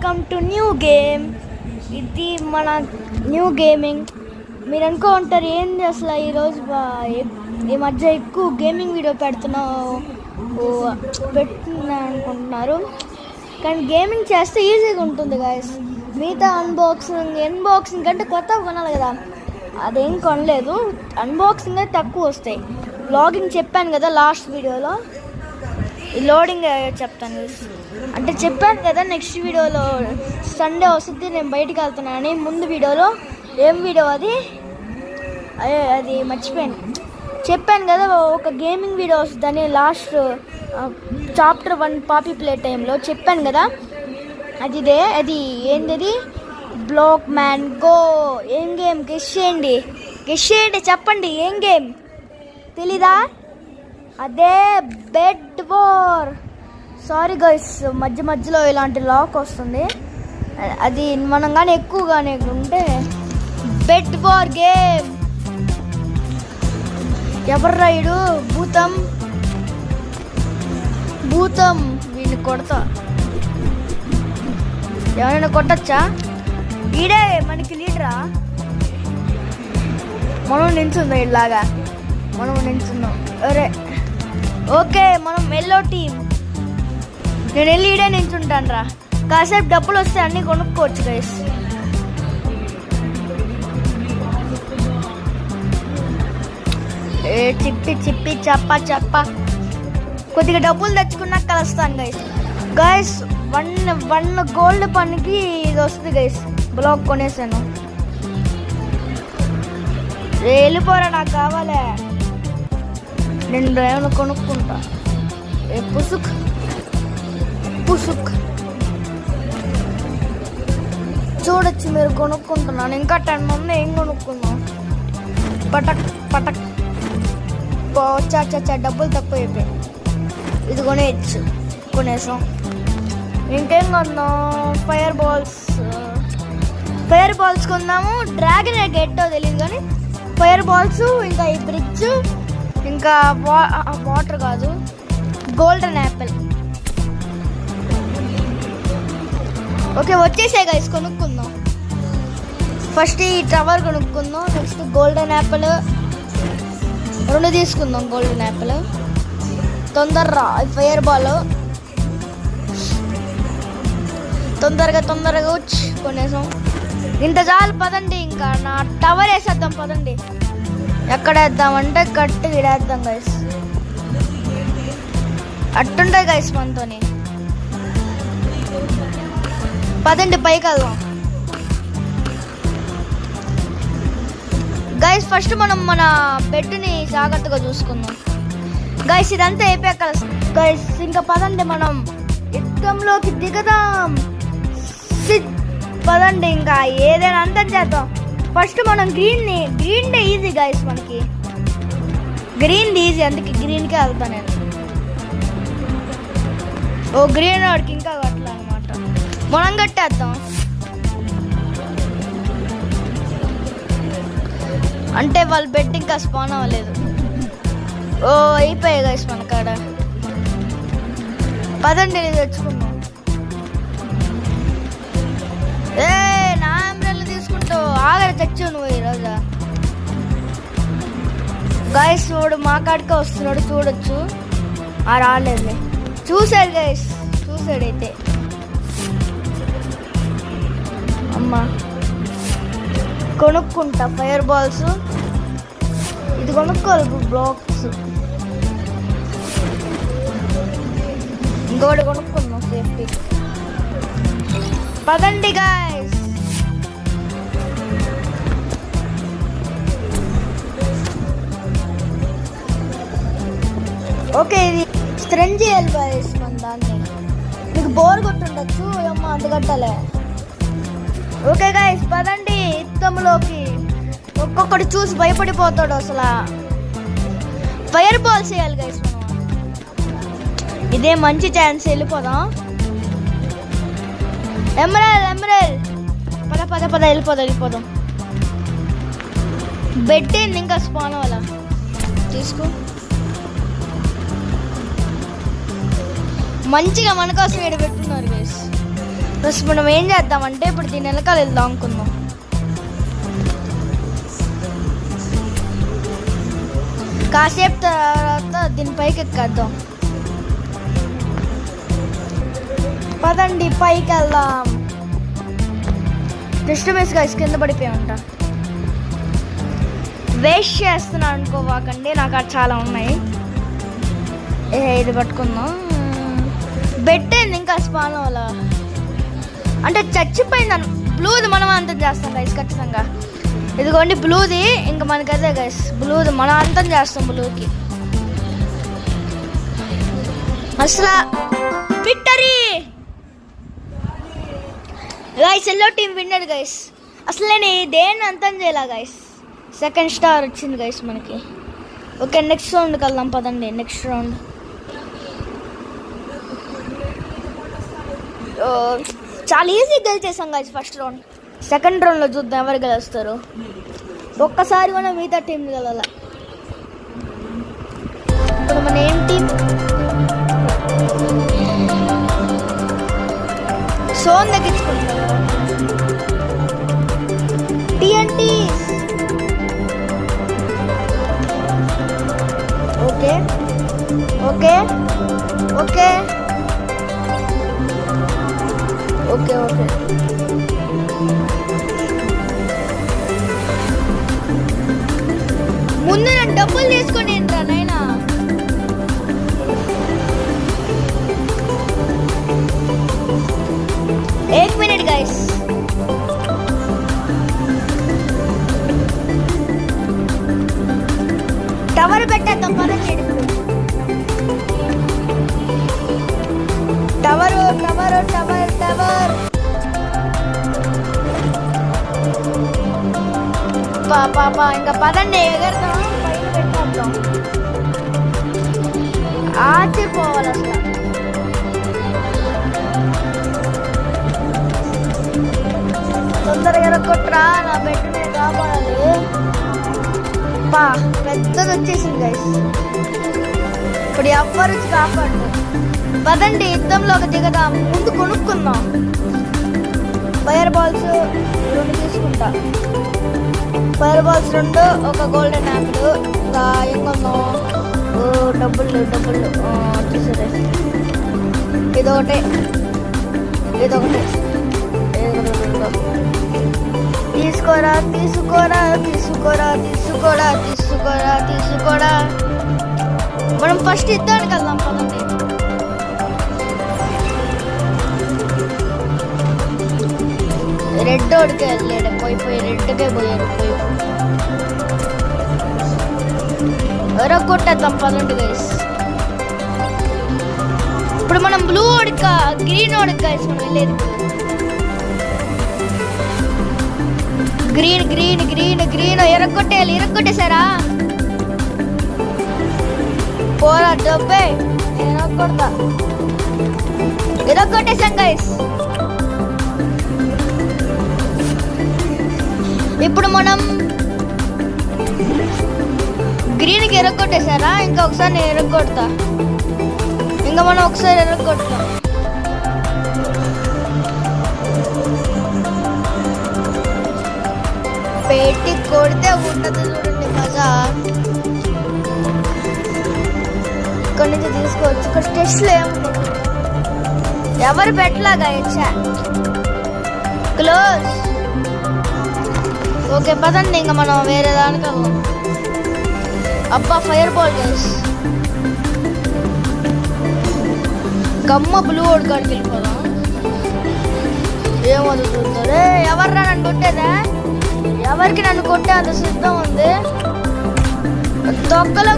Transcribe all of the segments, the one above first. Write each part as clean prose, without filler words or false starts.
Welcome to new game. ఇది మన new gaming. మీరు అనుకో ఉంటారు ఏంది అసలు ఈరోజు ఈ మధ్య ఎక్కువ గేమింగ్ వీడియో పెట్టినా అనుకుంటున్నారు. కానీ గేమింగ్ చేస్తే ఈజీగా ఉంటుంది గాయస్. మిగతా అన్బాక్సింగ్ కంటే కొత్తగా కొనాలి కదా, అదేం కొనలేదు. అన్బాక్సింగ్ అయితే తక్కువ వస్తాయి. వ్లాగింగ్ చెప్పాను కదా లాస్ట్ వీడియోలో, ఈ లోడింగ్ చెప్తాను. అంటే చెప్పాను కదా నెక్స్ట్ వీడియోలో సండే వస్తుంది నేను బయటికి వెళ్తున్నానని. ముందు వీడియోలో ఏం వీడియో అది మర్చిపోయాను. చెప్పాను కదా ఒక గేమింగ్ వీడియో వస్తుందని లాస్ట్ చాప్టర్ 1 పాపీ ప్లే టైంలో చెప్పాను కదా. అది ఏంది, బ్లాక్ మ్యాన్ గో. ఏం గేమ్ గెస్ చేయండి, చెప్పండి ఏం గేమ్ తెలీదా? అదే బెడ్ వార్. సారీ గైస్, మధ్యలో ఇలాంటి లాక్ వస్తుంది. అది మనం కానీ ఎక్కువగానే ఉంటే బెడ్ వార్ గేమ్. ఎవరు రైడు? భూతం వీడిని కొడతా. ఎవరైనా కొట్టచ్చా? ఈడే మనకి లీడరా? మనం నిల్చుందాం, ఇలాగా మనం నిల్చుందాం. అరే ఓకే, మనం ఎల్లో టీం. నేను వెళ్ళి ఈడే నిల్చుంటాను రా. కాసేపు డబ్బులు వస్తే అన్నీ కొనుక్కోవచ్చు గైస్. చిప్పి చెప్ప కొద్దిగా డబ్బులు తెచ్చుకున్నాక కలుస్తాను గైస్. 1 గోల్డ్ పనికి ఇది వస్తుంది గైస్. బ్లాక్ కొనేసాను. వెళ్ళిపోరా, నాకు కావాలే. నేను ఏమైనా కొనుక్కుంటా. పుసుక్ చూడొచ్చు మీరు కొనుక్కుంటున్నాను. ఇంకా 10 మంది ఏం కొనుక్కుందాం. పటక్ చా డబ్బులు తక్కువ అయిపోయాయి. ఇది కొనేసాం. ఇంకేం కొన్నాం? ఫైర్ బాల్స్ కొన్నాము. డ్రాగన్ ఎట్టో తెలియదు కానీ ఫైర్ బాల్స్, ఇంకా ఈ బ్రిడ్జ్, ఇంకా వాటర్ కాదు, గోల్డెన్ యాపిల్. ఓకే వచ్చేసాయి గైస్, కొనుక్కుందాం. ఫస్ట్ ఈ టవర్ కొనుక్కుందాం. నెక్స్ట్ గోల్డెన్ యాపిల్ 2 తీసుకుందాం. గోల్డెన్ యాపిల్ తొందరగా. ఫైర్ బాల్ తొందరగా కొనేసాం. ఇంత చాలు పదండి. ఇంకా నా టవర్ వేసేద్దాం పదండి. ఎక్కడ వేద్దామంటే గట్టిగా ఇడేద్దాం గైస్. అట్టుంటాయి గైస్ మనతోని. పదండి పైకి వెళ్దాం గైస్. ఫస్ట్ మనం మన బెడ్ని జాగ్రత్తగా చూసుకుందాం గైస్. ఇదంతా అయిపోయాక గైస్ ఇంకా పదండి మనం యుద్ధంలోకి దిగదాం. పదండి ఇంకా ఏదైనా అంతం చేద్దాం. ఫస్ట్ మనం గ్రీన్ డే ఈజీ గైస్. మనకి గ్రీన్ ఈజీ, అందుకే గ్రీన్కే వెళ్తాను నేను. ఓ గ్రీన్ వాడికి ఇంకా కట్టలే అనమాట. మనం కట్టేద్దాం. అంటే వాళ్ళ బెడ్ ఇంకా స్పాన్ అవ్వలేదు. ఓ అయిపోయాయి గైస్ మన కాడ. పదండి తెచ్చుకుందాం. నా అంబ్రెల్లా తీసుకుంటావు? ఆగడ తెచ్చావు నువ్వు ఈరోజు గైస్. చూడు మా కాడికే వస్తున్నాడు, చూడొచ్చు. రాలేదు, చూసాడు గైస్, చూసాడైతే. అమ్మా కొనుక్కుంటా ఫైర్ బాల్స్. ఇది కొనుక్కోవాలి, బ్లాక్స్. ఇంకోటి కొనుక్కుందాం సేఫ్టీ. పదండి గాయ్స్. ఓకే ఇది స్ట్రెంజ్ చేయాలి గాయ్స్ మన దాన్ని. మీకు బోర్ కొట్టుండొచ్చు, ఏమో అంత కట్టాలి. ఓకే గాయ్స్ పదండి యుద్ధంలోకి. ఒక్కొక్కటి చూసి భయపడిపోతాడు అసలు. ఫైర్ బాల్స్ వేయాలి గైస్ మనం. ఇదే మంచి ఛాన్స్, వెళ్ళిపోదాం. ఎమరాల్డ్ పద వెళ్ళిపోదాం. బెడ్ ఏంది ఇంకా స్పాన్ అవ్వాలా? తీసుకో. మంచిగా మన కోసం ఇక్కడ పెట్టున్నారు గైస్. ప్లస్ మనం ఏం చేద్దామంటే ఇప్పుడు దీని వెనకాల వెళ్దాం అనుకుందాం. కాసేపు తర్వాత దీని పైకి ఎక్కేద్దాం. పదండి పైకి వెళ్దాం. జస్ట్ మిస్ గైస్ కింద పడిపోయామంట. వేస్ట్ చేస్తున్నా అనుకోవాకండి, నాకు అది చాలా ఉన్నాయి. ఇది పట్టుకుందాం. బెట్టేంది ఇంకా స్పాన్ వల్ల అంటే చచ్చిపోయిందని. బ్లూది మనం అంతం చేస్తాం గైస్ ఖచ్చితంగా. ఇదిగోండి బ్లూది, ఇంకా మనకి అదే గైస్ బ్లూది మనం అంతం చేస్తాం. బ్లూకి అసలు victory guys. Yellow team winner guys. అసలు నేను దేన్ని అంతం చేయాల గైస్. సెకండ్ స్టార్ వచ్చింది గైస్ మనకి. ఓకే నెక్స్ట్ రౌండ్కి వెళ్దాం పదండి. నెక్స్ట్ రౌండ్ చాలా ఈజీ గెలిచేసాం గైస్ ఫస్ట్ రౌండ్. సెకండ్ రౌండ్లో చూద్దాం ఎవరు గెలుస్తారు. ఒక్కసారి కూడా మిగతా టీం గెలాల. ఇప్పుడు మన ఏం టీం సోన్ తగ్గించుకుంటాం. TNT okay okay okay okay okay ముందు నన్ను డబ్బులు తీసుకొని ఏంట్రా నాయనా. एक मिनट गाइस. టవర్ పెట్టేద్దాం పదండి. టవర్ టవర్ టవర్ టవర్ పాపా ఇంకా పదండి ఎగరదాం. పైన పెట్టేద్దాం. ఆచిపోవాలి అసలు. తొందరగా ఎరగొట్టరా, నా బెడ్ మీద కాపాడాలి. పెద్దది వచ్చేసింది గైస్. ఇప్పుడు ఎవ్వరు వచ్చి కాపాడు. పదండి యుద్ధంలోకి దిగదాం. ముందు కొనుక్కుందాం. ఫైర్ బాల్స్ 2 తీసుకుంటా. ఫైర్ బాల్స్ 2, ఒక గోల్డెన్ యాపిల్. ఇంకా ఏం కొందాం. డబ్బులు వచ్చేసరి ఇదొకటే ఇదొకటే. తీసుకోరా తీసుకోరా తీసుకోరా తీసుకోరా తీసుకోరా తీసుకోరా. మనం ఫస్ట్ యుద్ధానికి వెళ్దాం పదండి. రెడ్ ఓడికే వెళ్ళాడు. పోయి రెడ్కే పోయాడు. ఎవరో కొట్టేద్దాం పదండి గైస్. ఇప్పుడు మనం బ్లూ ఓడిక గ్రీన్ ఓడిక గైస్ మనం వెళ్ళేది. గ్రీన్ గ్రీన్ గ్రీన్ గ్రీన్ ఎరగొట్టేసారా. పోరా డబ్బే ఎరగొడతా. ఎరగొట్టేసాం గైస్. ఇప్పుడు మనం గ్రీన్కి ఎరగొట్టేసారా. ఇంకా ఒకసారి నేను ఎరగొడతా. ఇంకా మనం ఒకసారి ఎరగొడతాం. పెట్టి కొడితే ఉంటుంది చూడండి మజా. ఇక్కడి నుంచి తీసుకోవచ్చు. ఇక్కడ టెస్ట్లో ఏముంది. ఎవరు పెట్టలాగా ఇచ్చా క్లోజ్. ఓకే పదండి ఇంకా మనం వేరే దానికి. అబ్బా ఫైర్ బాల్ గైస్. గమ్మ బ్లూ ఓడి కాడికి వెళ్ళిపోదాం. ఏమవుతుందో. ఎవర్రా నన్ను కొట్టేదా. ఎవరికి నన్ను కొట్టే అంత సిద్ధం ఉంది. తొక్కలో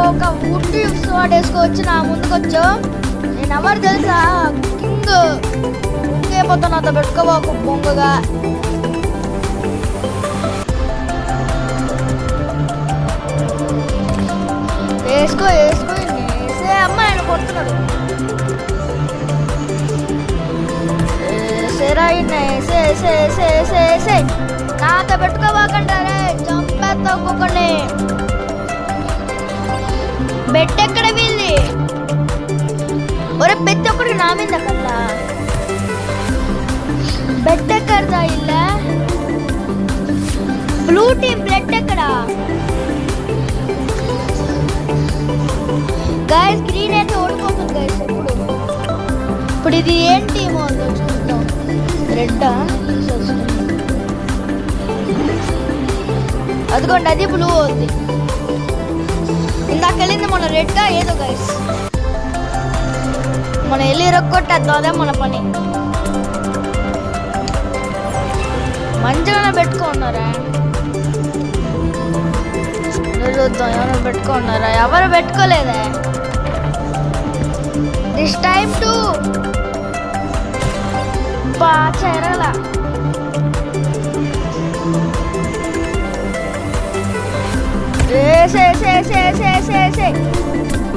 ఒక వుడ్ స్వాట్ వేసుకోవచ్చు. నా ముందుకొచ్చు. నేను ఎవరు తెలుసా. కింగ్ అయిపోతాను. అంత పెట్టుకోబోకు బొంగగా. వేసే అమ్మ ఆయన కొడుతున్నాడు. నాతో పెట్టుకోబాకంటారే. చంపేస్తా ఒక్కొక్కడిని. బెట్ ఎక్కడ వీళ్ళి. ఒరే ప్రతి ఒక్కడికి నా మీద కల్లా. బెడ్ ఎక్కడదా ఇల్ల బ్లూ టీమ్ బ్లడ్ ఎక్కడా గైస్ గ్రీన్ అయితే ఓడిపోతుంది గైస్ ఇప్పుడు ఇది ఏం టీమో ఉందో చూద్దాం రెడ్డా అదిగోండి అది బ్లూ ఉంది ఇందాక వెళ్ళింది మన రెడ్డా ఏదో గైస్ మనం వెళ్ళి రొక్కొట్టేద్దాం అదే మన పని మంచిగానే పెట్టుకున్నారా చూద్దాం ఎవరు పెట్టుకున్నారా ఎవరు పెట్టుకోలేదా దిస్ టైమ్ టు చెరలా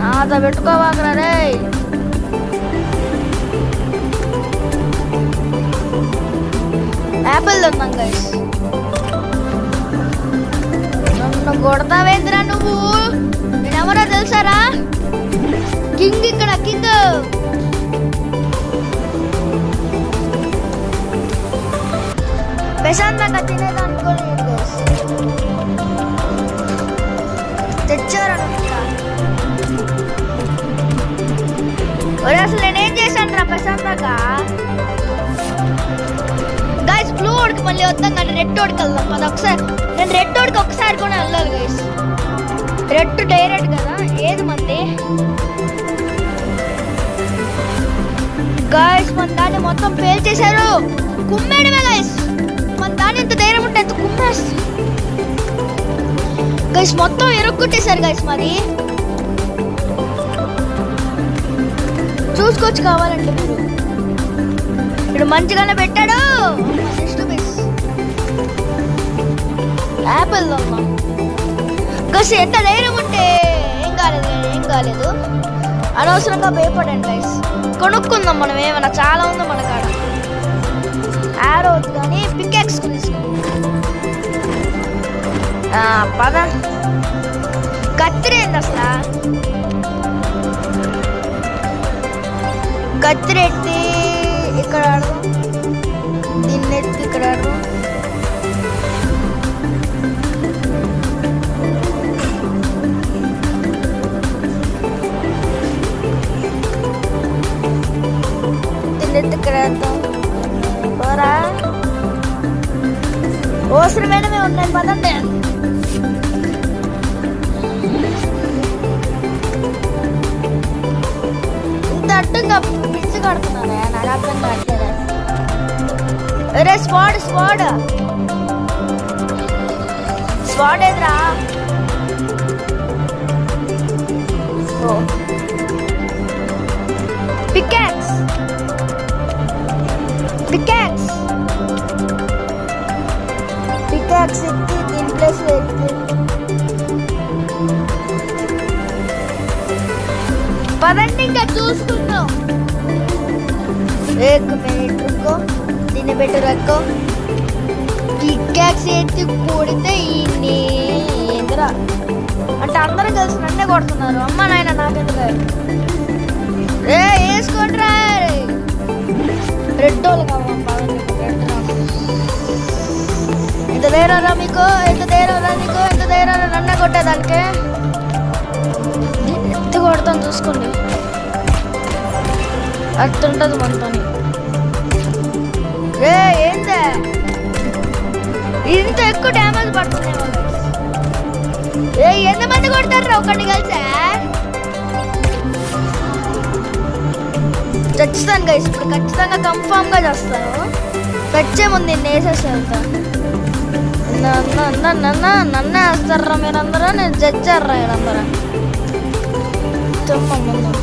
నాతో పెట్టుకోవాకరా రే యాపిల్ తిన్నాం గైస్ నన్ను కొడతావేంద్రా నువ్వు నేనెవరో తెలుసారా కింగ్ ఇక్కడ కింగ్ ప్రశాంతంగా తినేది అనుకోలేదు గైస్ తెచ్చారనుకుంటా అసలు నేనేం చేశాను రా ప్రశాంతంగా గైస్ బ్లూ ఓడికి మళ్ళీ వద్దాం కానీ రెడ్ ఓడికి వెళ్దాం అది ఒకసారి నేను రెడ్ ఓడికి ఒకసారి కూడా వెళ్ళాలి గైస్ రెడ్ డైరెక్ట్ కదా ఏది మంది గైస్ మన దాన్ని మొత్తం పేల్చేశారు కుమ్మేయడమే గైస్ మన దాన్ని ఎంత ధైర్యం ఉంటే ఎంత కుమ్మేస్ గైస్ మొత్తం ఎరుక్కొట్టేశారు గైస్ మరి చూసుకోవచ్చు కావాలంటే మీరు ఇప్పుడు మంచిగానే పెట్టాడు యాపిల్ గైస్ ఎంత ధైర్యం ఉంటే ఏం కాలేదు అనవసరంగా భయపడండి గైస్ కొనుక్కుందాం మనం ఏమన్నా చాలా ఉందో మన కాడ యారో కానీ పికెక్స్ తీసుకుందాం పద కత్తిరేంది అసలు కత్తిరెత్తి ఇక్కడ ఆడదాం దీన్ని ఎత్తి ఇక్కడ ఆడదాం దీన్ని ఎత్తి ఇక్కడ ఆడదాం పోరా అవసరమైనవే ఉన్నాయి పదండి అడ్డంగా పిచ్చి కడుతున్నారా నాకు అర్థం కావట్లేదా అరే స్వాడ్ ఏదిరా పికాక్స్ ఎత్తి దీని ప్లేస్ ఎత్తి పదండి ఇంకా చూసుకుందాం एक मिनट रुको దీన్ని పెట్టి రక్కో పికాక్స్ ఎత్తి కొడితే ఏందిరా అంటే అందరూ కలిసి నన్నే కొడుతున్నారు అమ్మ నాయన నాకెందుకు వేసుకోండిరా రెడ్ వాళ్ళు కావమ్మా ఎంత ధైర్యరా మీకు ఎంత ధైర్యరా నన్నే కొట్టేదానికి ఎత్తి కొడతాను చూసుకోండి అట్టుంటది మనతోని ఏందే ఇంత ఎక్కువ డ్యామేజ్ పడుతుందేమో ఎంతమంది కొడతారు ఒకటి కలిసా చచ్చిస్తాను గైస్ ఇప్పుడు ఖచ్చితంగా కన్ఫామ్గా చేస్తాను వచ్చే ముందు నిన్ను వేసేసి వెళ్తాను నన్నే వేస్తారా మీరందరూ నేను చచ్చారా మీరందరూ చెప్పమ్మా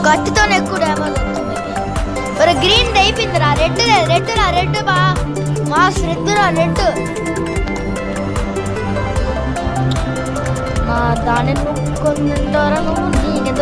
కత్తితోనే ఎక్కువ డ్యామేజ్ వస్తుంది మరి గ్రీన్ అయిపోయిందిరా రెడ్ బా మాస్ రెడ్ దాన్ని నువ్వు కొంటారా నువ్వు నీకెంత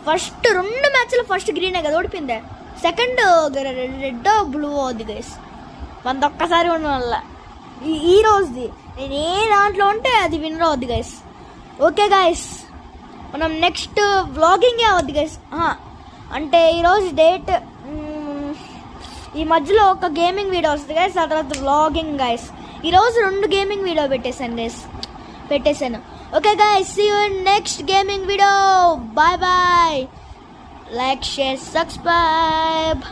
ఫస్ట్ 2 మ్యాచ్లు ఫస్ట్ గ్రీనే కదా ఓడిపోయింది, సెకండ్ రెడ్ బ్లూ అవుద్ది గైస్. మనది ఒక్కసారి ఉండడం వల్ల ఈ రోజుది నేను ఏ దాంట్లో ఉంటే అది విన్నర్ అవుద్ది గైస్. ఓకే గైస్, మనం నెక్స్ట్ వ్లాగింగే అవుద్ది గైస్. అంటే ఈరోజు డేట్ ఈ మధ్యలో ఒక గేమింగ్ వీడియో వస్తుంది గైస్, ఆ తర్వాత వ్లాగింగ్ గైస్. ఈరోజు 2 గేమింగ్ వీడియో పెట్టేశాను. Okay guys, see you in next gaming video. Bye bye, like share subscribe.